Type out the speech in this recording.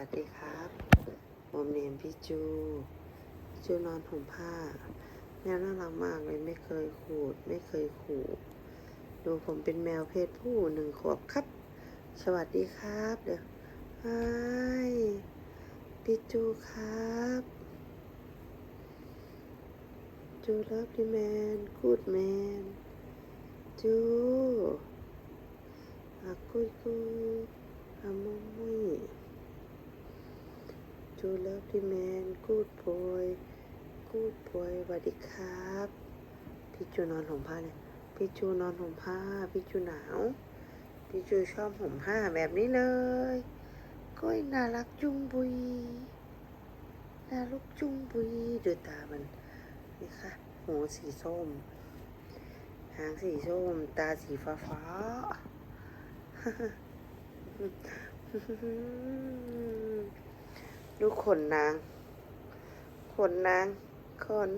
สวัสดีครับผมเนมพี่จูนอนห่มผ้าแมวน่ารักมากเลยไม่เคยขูดไม่เคยขู่ดูผมเป็นแมวเพศผู้1 ขวบครับสวัสดีครับเดี๋ยวไฮพี่จูครับจูเลิฟดีแมนกูดแมนจูกุยอามุยมุยจูเลิฟดีแมนกูดบอยสวัสดีครับพี่จูนอนห่มผ้าเลยพี่จูนอนห่มผ้าพี่จูหนาวพี่จูชอบห่มผ้าแบบนี้เลยก็น่ารักจุงบุยน่ารักจุงบุยดูตามันนี่ค่ะหูสีส้มหางสีส้มตาสีฟ้าดูขนนางขนนางขน